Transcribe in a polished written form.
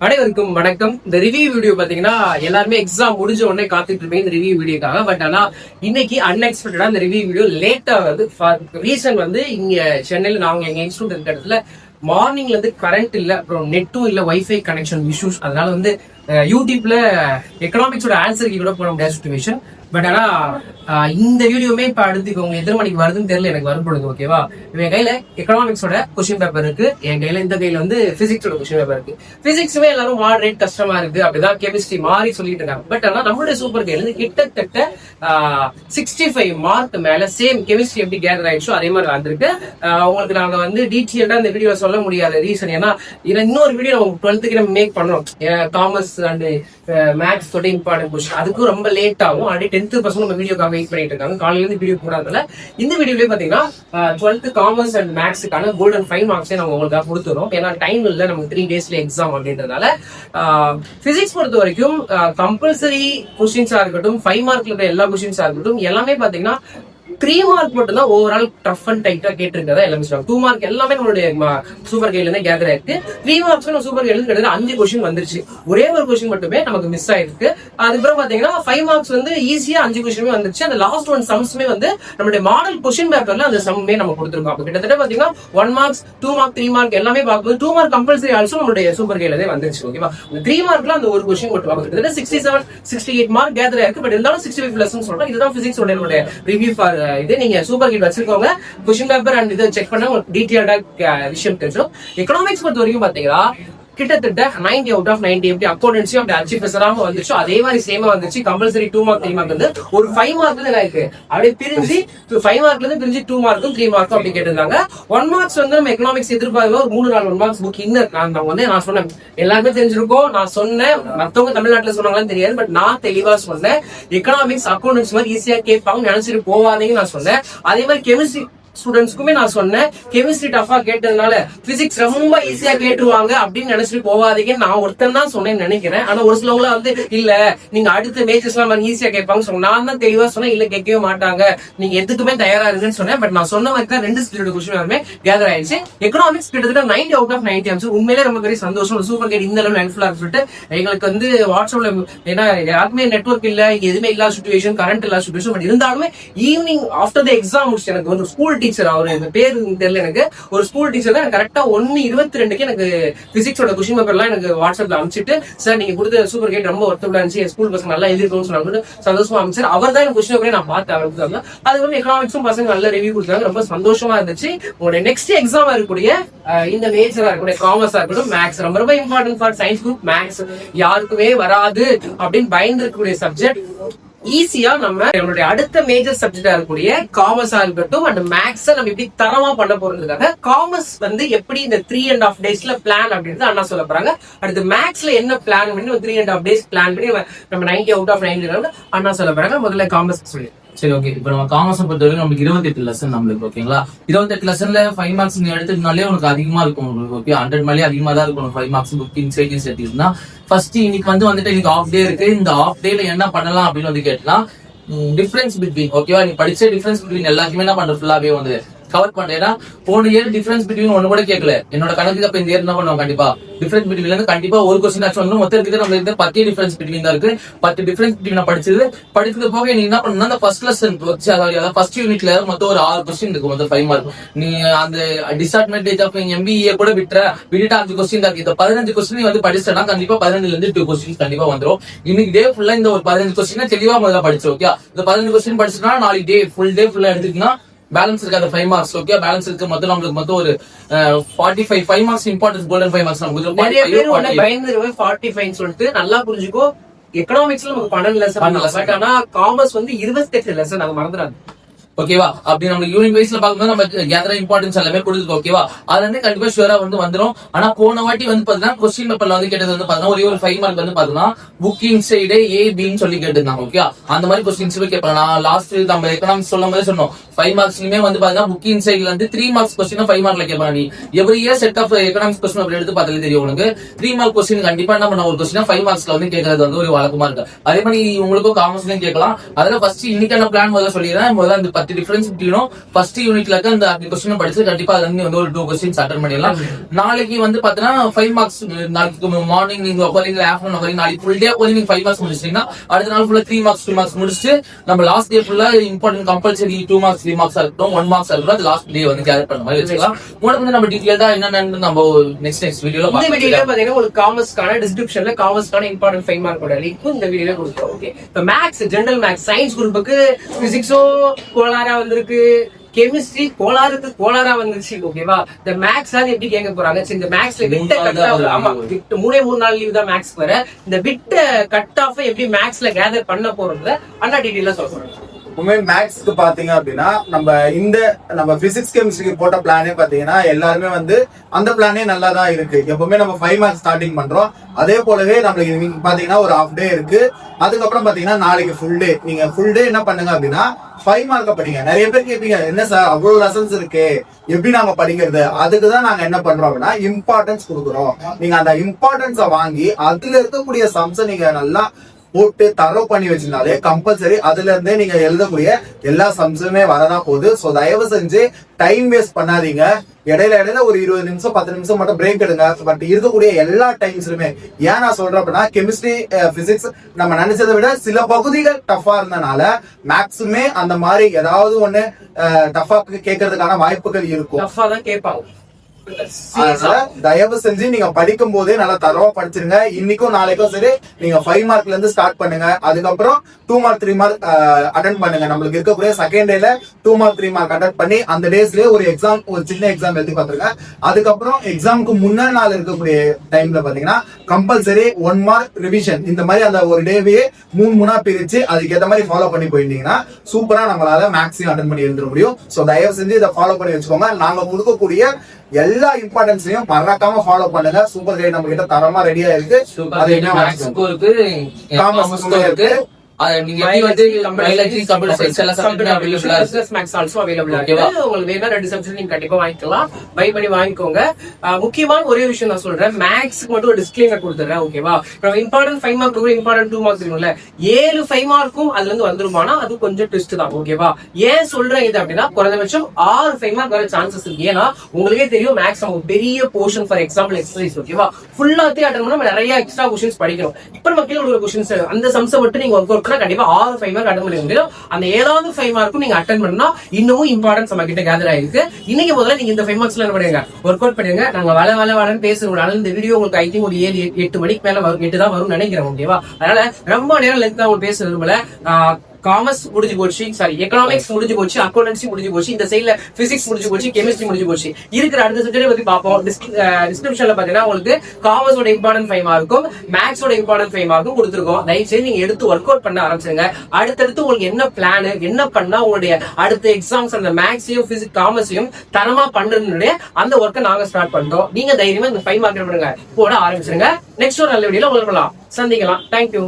அனைவருக்கும் வணக்கம். இந்த ரிவ்யூ வீடியோ பாத்தீங்கன்னா எல்லாருமே எக்ஸாம் முடிஞ்ச உடனே காத்துட்டு இருப்பேன் இந்த ரிவ்யூ வீடியோக்காக. பட் ஆனா இன்னைக்கு அன்எக்ஸ்பெக்டடா இந்த ரிவ்யூ வீடியோ லேட்டா வருது. ரீசன் வந்து இங்க சென்னையில நாங்க எங்க இன்ஸ்டியூட் இருக்க இடத்துல மார்னிங்ல இருந்து கரண்ட் இல்ல, அப்புறம் நெட்டும் இல்ல, வைஃபை கனெக்ஷன் இஷ்யூஸ். அதனால வந்து யூடியூப்ல எக்கனாமிக்ஸோட ஆன்சருக்கு கூட போட முடியாத சுச்சுவேஷன். பட் ஆனா இந்த வீடியோமே இப்ப அடுத்து உங்க எத்தனை மணிக்கு வருதுன்னு தெரியல, எனக்கு வரப்படுது. ஓகேவா, என் கையில எக்கனாமிக்ஸோட கொஸ்டின் பேப்பர் இருக்கு, என் கையில இந்த கையில வந்து பிசிக்ஸோட கொஸ்டின் பேப்பர் இருக்கு. பிசிக்ஸுமே எல்லாரும் மாடரேட் கஷ்டமா இருக்கு, அப்படிதான் கெமிஸ்ட்ரி மாறி சொல்லிட்டு இருக்காங்க. பட் ஆனா நம்மளுடைய சூப்பர் கையில இருந்து கிட்டத்தட்ட 65 மார்க் மேல சேம் கெமிஸ்ட்ரி எப்படி கேதர் ஆயிடுச்சோ அதே மாதிரி வந்திருக்கு. உங்களுக்கு நாங்க வந்து டீட்டெயில்டா இந்த வீடியோ சொல்ல முடியாத ரீசன் ஏன்னா இன்னொரு வீடியோ நம்ம 12th நம்ம மேக் பண்றோம். காமர்ஸ் அண்ட் மேக்ஸ் தொட இம்பார்ட்டன்ட் கொஸ்டின், அதுக்கும் ரொம்ப லேட் ஆகும். ஆல்ரெடி 10th பசங்க நம்ம வீடியோக்காக வெயிட் பண்ணிட்டு இருக்காங்க. காலையில இருந்து வீடியோ போடாதனால இந்த வீடியோலயே பாத்தீங்கன்னா 12th காமர்ஸ் அண்ட் மேக்ஸுக்கான கோல்டன் 5 மார்க்ஸே நம்ம உங்களுக்காக கொடுத்துறோம். ஏன்னா டைம் இல்ல, நமக்கு 3 டேஸ்ல எக்ஸாம் அப்படின்றதுனால. பிசிக்ஸ் பொறுத்த வரைக்கும் கம்பல்சரி கொஸ்டின்ஸா இருக்கட்டும், 5 மார்க்ல இருக்கிற எல்லா கொஸ்டின்ஸா இருக்கட்டும், எல்லாமே பாத்தீங்கன்னா 3 மார்க் மட்டும் தான் ஓவரால் டஃப் அண்ட் டைட்டா கேட்டிருக்கதா எல்லாமே சொல்லுவாங்க. 2 மார்க் எல்லாமே நம்மளுடைய சூப்பர் கையில இருந்து கேதர் ஆயிருக்கு. 3 மார்க்ஸ் நம்ம சூப்பர் கையில இருந்து 5 கொஸ்டின் வந்துருச்சு. ஒரே ஒரு கொஸ்டின் மட்டுமே நமக்கு மிஸ் ஆயிருக்கு. அதுக்கப்புறம் பாத்தீங்கன்னா 5 மார்க்ஸ் வந்து ஈஸியா 5 கொஸ்டினுமே வந்துருச்சு. அந்த லாஸ்ட் 1 சம்ஸ்மே வந்து நம்மளுடைய மாடல் கொஸ்டின் பேப்பர்ல அந்த சம்மே நம்ம கொடுத்துருக்கோம். அப்ப கிட்டத்தட்ட பாத்தீங்கன்னா 1 மார்க்ஸ் 2 மார்க் 3 மார்க் எல்லாமே பார்க்கும்போது 2 மார்க் கம்பல்சரி ஆல்சோ நம்மளுடைய சூப்பர் கையில வந்துருச்சு. ஓகேவா, 3 மார்க்ல அந்த ஒரு கொஸ்டின் மட்டும் கிட்டத்தட்ட 67 68 மார்க் கேதர் ஆயிருக்கு. பட் இருந்தாலும் 65 பிளஸ் சொல்றேன். இதுதான் பிசிக்ஸ் உடைய ரிவ்யூ ஃபார் இது. நீங்க சூப்பர் கிட் வச்சிருக்கோங்க, கொஸ்டின் பேப்பர் அண்ட் இதை செக் பண்ண உங்களுக்கு டீடைல்டா விஷயம் தெரியும். எக்கனாமிக்ஸ் பொறுத்த வரைக்கும் பாத்தீங்கன்னா கிட்டத்தட்ட 90 out of 90 எப்படி அக்கௌண்டன்சி அப்படி அச்சீவ் பெசராம வந்துச்சு அதே மாதிரி சேமா வந்துச்சு. கம்பல்சரி 2 மார்க் 3 மார்க் வந்து ஒரு 5 மார்க்ல தான் இருக்கு. அப்படியே பிரிஞ்சு 5 மார்க்ல இருந்து பிரிஞ்சு 2 மார்க்கும் 3 மார்க்கும் அப்படி கேட்டிருந்தாங்க. 1 மார்க்ஸ் வந்து நம்ம எக்கனாமிக்ஸ் எதிர்பார்க்கல ஒரு 3-4 1 மார்க்ஸ் புக் இன்னும் நான் சொன்னேன், எல்லாருமே தெரிஞ்சிருக்கோம். நான் சொன்னேன், மத்தவங்க தமிழ்நாட்டுல சொன்னாங்களான்னு தெரியாது, பட் நான் தெளிவா சொன்னேன், எக்கனாமிக்ஸ் அக்கௌண்டன்ஸ் மாதிரி ஈஸியா கேட்பாங்க நினைச்சிட்டு போவாதீங்க நான் சொன்னேன். அதே மாதிரி கெமிஸ்ட்ரி ஸ்டூடெண்ட்ஸ்க்குமே நான் சொன்னேன், கெமிஸ்ட்ரி டஃபா கேட்டதுனால பிசிக்ஸ் ரொம்ப ஈஸியா கேட்டுருவாங்க அப்படின்னு நினைச்சிட்டு போவாதீங்க. நான் ஒருத்தன் தான் சொன்னேன்னு நினைக்கிறேன். ஆனா ஒரு சிலவங்கள வந்து இல்ல நீங்க அடுத்த மேஜர்ஸ் எல்லாம் ஈஸியா கேட்பாங்க சொன்னாங்க. நான் தான் தெளிவா சொன்னேன், இல்ல கேட்கவே மாட்டாங்க, நீங்க எதுக்குமே தயாரா இருக்குன்னு சொன்னேன். பட் நான் சொன்ன மாதிரி தான் 2 ஸ்டூடெண்ட் கொஸ்டின் எல்லாமே கேதர் ஆயிடுச்சு. எக்கனாமிக்ஸ் கிட்டத்தட்ட 90 out of 90 ஆன்சர். உண்மையிலே ரொம்ப பெரிய சந்தோஷம். சூப்பர் கேட் இந்த அளவு ஹெல்ப்ஃபுல்லா சொல்லிட்டு எங்களுக்கு வந்து வாட்ஸ்அப்ல ஏன்னா யாருக்குமே நெட்வொர்க் இல்ல, எதுவுமே இல்லாத சுச்சுவேஷன், கரண்ட் இல்லாத சுச்சுவேஷன். பட் இருந்தாலுமே ஈவினிங் ஆஃப்டர் த எக்ஸாம் முடிச்சு எனக்கு வந்து ஸ்கூல் டீச்சர், அவரு இந்த பேரு தெரியல எனக்கு, ஒரு ஸ்கூல் டீச்சர் தான் கரெக்டா 1:22 எனக்கு பிசிக்ஸோட கொஸ்டின் பேப்பர் எல்லாம் எனக்கு வாட்ஸ்அப்ல அனுப்பிச்சிட்டு, சார் நீங்க கொடுத்த சூப்பர் கேட் ரொம்ப ஒர்த்தபுளா இருந்துச்சு, ஸ்கூல் பசங்க நல்லா எழுதிருக்கோம்னு சொன்னாங்க. சந்தோஷமா அமைச்சார். அவர் தான் எனக்கு கொஸ்டின் பேப்பரே நான் பார்த்தேன். அவருக்கு அது வந்து எக்கனாமிக்ஸும் பசங்க நல்ல ரிவ்யூ கொடுத்தாங்க, ரொம்ப சந்தோஷமா இருந்துச்சு. உங்களுடைய நெக்ஸ்ட் எக்ஸாம் இருக்கக்கூடிய இந்த மேஜரா இருக்கக்கூடிய காமர்ஸா இருக்கட்டும், மேக்ஸ் ரொம்ப ரொம்ப important for science group. Maths யாருக்குமே வராது அப்படின்னு பயந்து இருக்கக்கூடிய சப்ஜெக்ட் ஈஸியா நம்மளுடைய அடுத்த மேஜர் சப்ஜெக்டா இருக்கக்கூடிய காமர்ஸா இருக்கட்டும் அண்ட் மேக்ஸ் நம்ம எப்படி தரமா பண்ண போறதுக்காக காமர்ஸ் வந்து எப்படி இந்த 3.5 daysல பிளான் அப்படின்றது அண்ணா சொல்ல போறாங்க. அடுத்து மேக்ஸ்ல என்ன பிளான் பண்ணி 3.5 days பிளான் பண்ணி நம்ம 90 out of 90 அண்ணா சொல்ல போறாங்க. முதல்ல காமர்ஸ் சொல்லி சரி, ஓகே. இப்ப நம்ம காமர்ஸ் பொறுத்தவரைக்கும் நமக்கு 28 லெசன் நம்மளுக்கு ஓகேங்களா. 28 லெசன்ல 5 மார்க்ஸ் நீ எடுத்துனாலே உனக்கு அதிகமா இருக்கும். ஓகே, 100 மேலே அதிகமா தான் இருக்கும். 5 மார்க்ஸ் புக்கிங் சைக்கிள்ஸ் எடுத்துக்கிட்டா ஃபர்ஸ்ட் இன்னைக்கு வந்துட்டு இன்னைக்கு ஆஃப் டே இருக்கு. இந்த ஆஃப் டேல என்ன பண்ணலாம் அப்படின்னு வந்து கேட்டலாம், டிஃபரன்ஸ் பிட்வீன் ஓகேவா, நீ படிச்ச டிஃபரன்ஸ் பிட்வீன் எல்லாத்தையுமே என்ன பண்ற ஃபுல்லாவே வந்து கவர் பண்றேன்னா போன இயர் டிஃபரன்ஸ் பிட்வீன் ஒன்னு கூட கேட்கல என்னோட கணக்கு. அப்ப இந்த இயர் என்ன பண்ணுவோம், கண்டிப்பா டிஃபரன்ஸ் பிட்வீன்ல இருந்து கண்டிப்பா ஒரு கொஸ்டின் ஆச்சு வந்து மொத்தம் இருக்கிற நம்ம இருந்து 10 டிஃபரன்ஸ் பிட்வீன் தான் இருக்கு. 10 டிஃபரன்ஸ் பிட்வீன் படிச்சது போக நீ என்ன பண்ணணும், அந்த ஃபர்ஸ்ட் லெசன் அதாவது ஃபர்ஸ்ட் யூனிட்ல மொத்தம் ஒரு 6 கொஸ்டின் இருக்கு, மொத்தம் 5 மார்க். நீ அந்த டிஸ்அட்வான்டேஜ் ஆஃப் MBA கூட விட்டுட்டு 5 கொஸ்டின் தான் இருக்கு. இந்த 15 கொஸ்டின் வந்து படிச்சா கண்டிப்பா 15ல இருந்து 2 கொஸ்டின் கண்டிப்பா வந்துடும். இன்னைக்கு டே ஃபுல்லா இந்த ஒரு 15 கொஸ்டின் தெளிவா முதல்ல படிச்சு ஓகே. இந்த 15 கொஸ்டின் படிச்சுனா நாளைக்கு டே ஃபுல் டே ஃபுல்லா எடுத்துக்கினா பேலன்ஸ் இருக்கு அந்த 5 மார்க்ஸ் ஓகே. பேலன்ஸ் இருக்கு மொத்தம் நம்மளுக்கு மொத்தம் ஒரு 45 5 மார்க்ஸ் இம்பார்ட்டன்ஸ் கோல்டன் 5 மார்க்ஸ் நமக்கு நிறைய பேர் பயந்து 45 சொல்லிட்டு நல்லா புரிஞ்சுக்கோ. எக்கனாமிக்ஸ்ல நமக்கு 12 லெசன், பட் ஆனா காமர்ஸ் வந்து 28 லெசன், அது மறந்துடாது ஓகேவா. அப்படி நம்ம யூனிட் வைஸ்ல பாக்கும்போது நம்ம கேதர் இம்பார்ட்டன்ஸ் எல்லாமே கொடுத்துருக்கோம் ஓகேவா. அதுல இருந்து கண்டிப்பா ஷூரா வந்துரும். ஆனா போன வாட்டி வந்து பாத்தீங்கன்னா கொஸ்டின் பேப்பர்ல வந்து கேட்டது வந்து பாத்தீங்கன்னா ஒரே ஒரு 5 மார்க் வந்து பாத்தீங்கன்னா புக்கிங் சைடு A-Bன்னு சொல்லி கேட்டிருந்தாங்க ஓகே. அந்த மாதிரி கொஸ்டின்ஸ் கேட்பாங்க. நான் லாஸ்ட் நம்ம எக்கனாமிக்ஸ் சொல்லும் போது சொன்னோம் 5 மார்க்ஸ்லயுமே வந்து பாத்தீங்கன்னா புக்கிங் சைட்ல வந்து 3 மார்க்ஸ் கொஸ்டின் 5 மார்க்ல கேட்பாங்க. நீ every year set of economics question அப்படி எடுத்து பார்த்தாலே தெரியும் உனக்கு 3 மார்க் கொஸ்டின் கண்டிப்பா என்ன பண்ண ஒரு கொஸ்டின் 5 மார்க்ஸ்ல வந்து கேட்கறது வந்து ஒரு வழக்கமா இருக்கு. அதே மாதிரி உங்களுக்கும் காமர்ஸ்லயும் கேட்கலாம். அதுல ஃபர்ஸ்ட் இன்னைக்கான பிளான் முதல்ல சொல்லிடுறேன். முதல்ல அந்த 10 டிஃபரன்ஸ் பிட்வீனும் ஃபர்ஸ்ட் யூனிட்ல இருக்க அந்த கொஸ்டின் படிச்சு கண்டிப்பா அதுல இருந்து வந்து ஒரு 2 கொஸ்டின்ஸ் அட்டன் பண்ணிடலாம். நாளைக்கு வந்து பாத்தீங்கன்னா 5 மார்க்ஸ், நாளைக்கு மார்னிங் நீங்க உட்காரிங்க, ஆஃப்டர்நூன் உட்காரிங்க, நாளைக்கு ஃபுல் டே உட்காந்து நீங்க 5 மார்க்ஸ் முடிச்சிட்டீங்கன்னா அடுத்த நாள் ஃபுல்லா 3 மார்க்ஸ் 2 மார்க்ஸ் முடிச்சுட்டு நம்ம லாஸ்ட் டே ஃபுல்லா இம்பார்ட்டன்ட் கம்பல்சரி 2 மார்க்ஸ் 3 மார்க்ஸ் இருக்கட்டும் 1 மார்க்ஸ் இருக்கட்டும் அது லாஸ்ட் டே வந்து கேர் பண்ண மாதிரி வச்சுக்கலாம். உங்களுக்கு வந்து நம்ம டீடைலா என்னன்னு நம்ம நெக்ஸ்ட் வீடியோல இந்த வீடியோல பாத்தீங்கன்னா உங்களுக்கு காமர்ஸ்க்கான டிஸ்கிரிப்ஷன்ல காமர்ஸ்க்கான இம்பார்ட்டன்ட் 5 மார்க்கோட லிங்க் இந்த வீடியோல கொடுத்துருக்கோம். ஓகே, இப்போ மேக்ஸ், ஜெனரல் மேக்ஸ், சயின்ஸ் குரூப்புக்கு பிசிக்ஸோ கோளாரா வந்திருக்கு, கெமிஸ்ட்ரி கோளாரா வந்துருச்சு. ஓகேவா, இந்த மேக்ஸ் அது எப்படி கேட்க போறாங்க? சரி, இந்த மேக்ஸ்ல விட்ட கட் ஆஃப், ஆமா விட்டு 3 நாள் லீவ் தான் மேக்ஸ் வர, இந்த விட்ட கட் ஆஃப் எப்படி மேக்ஸ்ல கேதர் பண்ண போறது அண்ணா டீடைலா சொல்றேன். உண்மையை மேக்ஸ்க்கு பாத்தீங்க அப்படின்னா நம்ம பிசிக்ஸ் கெமிஸ்ட்ரிக்கு போட்ட பிளானே பாத்தீங்கன்னா எல்லாருமே வந்து அந்த பிளானே நல்லா தான் இருக்கு. எப்பவுமே நம்ம 5 மார்க்ஸ் ஸ்டார்டிங் பண்றோம். அதே போலவே நம்மளுக்கு பாத்தீங்கன்னா ஒரு ஹாஃப் டே இருக்கு. அதுக்கப்புறம் பாத்தீங்கன்னா நாளைக்கு ஃபுல் டே. நீங்க ஃபுல் டே என்ன பண்ணுங்க அப்படின்னா 5 மார்க்க படிங்க. நிறைய பேர் கேட்பீங்க, என்ன சார் அவ்வளவு லெசன்ஸ் இருக்கு, எப்படி நாங்க படிக்கிறது? அதுக்குதான் நாங்க என்ன பண்றோம் அப்படின்னா இம்பார்ட்டன்ஸ் கொடுக்குறோம். நீங்க அந்த இம்பார்ட்டன்ஸை வாங்கி அதுல இருக்கக்கூடிய சம்ஸை நீங்க நல்லா போட்டு தரவு பண்ணி வச்சிருந்தாலே கம்பல்சரி அதுல இருந்தே நீங்க எழுதக்கூடிய எல்லா சம்ஸுமே வரதான் போகுது. சோ தயவு செஞ்சு டைம் வேஸ்ட் பண்ணாதீங்க. இடையில ஒரு 20 நிமிஷம் 10 நிமிஷம் மட்டும் பிரேக் எடுங்க. பட் இருக்கக்கூடிய எல்லா டைம்ஸ்லுமே ஏன் நான் சொல்றேன் அப்படின்னா கெமிஸ்ட்ரி, பிசிக்ஸ் நம்ம நினைச்சதை விட சில பகுதிகள் டஃபா இருந்தனால மேக்ஸுமே அந்த மாதிரி ஏதாவது ஒண்ணு டஃபா கேட்கறதுக்கான வாய்ப்புகள் இருக்கும். டஃபா தான் கேட்பாங்க. தயவு செஞ்சு நீங்க படிக்கும் போதே நல்லா தரவா படிச்சிருங்க. இன்னைக்கும் நாளைக்கும் சரி நீங்க 5 மார்க்ல இருந்து ஸ்டார்ட் பண்ணுங்க. அதுக்கப்புறம் 2 மார்க் 3 மார்க் அட்டென்ட் பண்ணுங்க. நம்மளுக்கு இருக்கக்கூடிய செகண்ட் டேல 2 மார்க் 3 மார்க் அட்டென்ட் பண்ணி அந்த டேஸ்லயே ஒரு எக்ஸாம், ஒரு சின்ன எக்ஸாம் எழுதி பாத்துருங்க. அதுக்கப்புறம் எக்ஸாமுக்கு முன்னாடி நாள் இருக்கக்கூடிய டைம்ல பாத்தீங்கன்னா கம்பல்சரி 1 மார்க் ரிவிஷன். இந்த மாதிரி அந்த ஒரு டேவே 3 பிரிச்சு அதுக்கு ஏற்ற மாதிரி ஃபாலோ பண்ணி போயிருந்தீங்கன்னா சூப்பரா நம்மளால மேக்ஸையும் அட்டென்ட் பண்ணி எழுத முடியும். சோ தயவு செஞ்சு இதை ஃபாலோ பண்ணி வச்சுக்கோங்க. நாங்க கொடுக்கக்கூடிய எல்லா இம்பார்ட்டன்ஸையும் மறக்காம ஃபாலோ பண்ணுங்க. சூப்பர் கைட் நம்ம கிட்ட தரமா ரெடியா இருக்கு. அது என்ன மேக்ஸ்க்கு இருக்கு, காமர்ஸ்க்கு இருக்கு. நீங்க எப்படி வந்து பயாலஜி, கம்ப்யூட்டர் சயின்ஸ் எல்லாம் சப்ஜெக்ட் அவேலபிளா இருக்கு. பிசினஸ் மேக்ஸ் ஆல்சோ அவேலபிளா இருக்கு. உங்களுக்கு வேணா 2 சப்ஜெக்ட் நீங்க கண்டிப்பா வாங்கிக்கலாம். பை பண்ணி வாங்கிக்கோங்க. முக்கியமான ஒரே விஷயம் நான் சொல்றேன், மேக்ஸ்க்கு மட்டும் ஒரு டிஸ்க்ளைமர் கொடுத்துறேன். ஓகேவா, இப்போ இம்பார்ட்டன்ட் 5 மார்க் இம்பார்ட்டன்ட் 2 மார்க்ஸ் இருக்கும்ல, 7 5 மார்க்கும் அதுல இருந்து வந்துருமானா அது கொஞ்சம் ட்விஸ்ட் தான். ஓகேவா, ஏன் சொல்றேன் இது அப்படின்னா குறைந்தபட்சம் 6 5 மார்க் வர சான்சஸ் இருக்கு. ஏன்னா உங்களுக்கே தெரியும் மேக்ஸ் நம்ம பெரிய போர்ஷன், ஃபார் எக்ஸாம்பிள் எக்ஸசைஸ். ஓகேவா, ஃபுல்லாத்தே அட்டெண்ட் பண்ணா நம்ம நிறைய எக்ஸ்ட்ரா क्वेश्चंस படிக்கணும். இப்போ நம்ம கீழ ஒரு क्वेश्चंस அந்த சம்ஸை மட்டும் நீங்க ஒர்க் கண்டிப்பா 6 5 மார்க் அட்டெண்ட் பண்ண முடியும். அந்த 7வது 5 மார்க்கும் நீங்க அட்டெண்ட் பண்ணா இன்னமும் இம்பார்ட்டன்ஸ் நம்ம கிட்ட கேதர் ஆயிருக்கு. இன்னைக்கு முதல்ல நீங்க இந்த 5 மார்க்ஸ்ல என்ன பண்ணுங்க, ஒர்க் அவுட் பண்ணுங்க. நாங்க வளன்னு பேசுறோம். இந்த வீடியோ உங்களுக்கு ஐ திங்க் ஒரு 7 8 மணிக்கு மேல வரும், 8 தான் வரும்னு நினைக்கிறேன். ஓகேவா, அதனால ரொம்ப நேரம் லென்த்தா உங்களுக்கு பேச விரும்பல. காமர்ஸ் முடிஞ்சு போச்சு, சாரி எக்கனாமிக்ஸ் முடிஞ்சு போச்சு, அக்கௌண்டன்சி முடிஞ்சு போச்சு, இந்த சைட்ல பிசிக்ஸ் முடிஞ்சு போச்சு, கெமிஸ்ட்ரி முடிஞ்சு போச்சு. இருக்கிற அடுத்த சப்ஜெக்ட் பத்தி பார்ப்போம். டிஸ்கிரிப்ஷன்ல பாத்தீங்கன்னா உங்களுக்கு காமர்ஸோட இம்பார்ட்டன்ட் 5 மார்க்கும் மேக்ஸோட இம்பார்ட்டன்ட் 5 மார்க்கும் கொடுத்துருக்கோம். தயவுசெய்து நீங்க எடுத்து ஒர்க் அவுட் பண்ண ஆரம்பிச்சிருங்க. அடுத்தடுத்து உங்களுக்கு என்ன பிளான், என்ன பண்ணா உங்களுடைய அடுத்த எக்ஸாம்ஸ் அந்த மேக்ஸையும் பிசிக்ஸ் காமர்ஸையும் தரமா பண்றதுடைய அந்த ஒர்க்கை நாங்க ஸ்டார்ட் பண்றோம். நீங்க தைரியமா இந்த 5 மார்க் பண்ணுங்க, போட ஆரம்பிச்சிருங்க. நெக்ஸ்ட் ஒரு நல்ல வீடியோல உங்களுக்கு சந்திக்கலாம். தேங்க்யூ.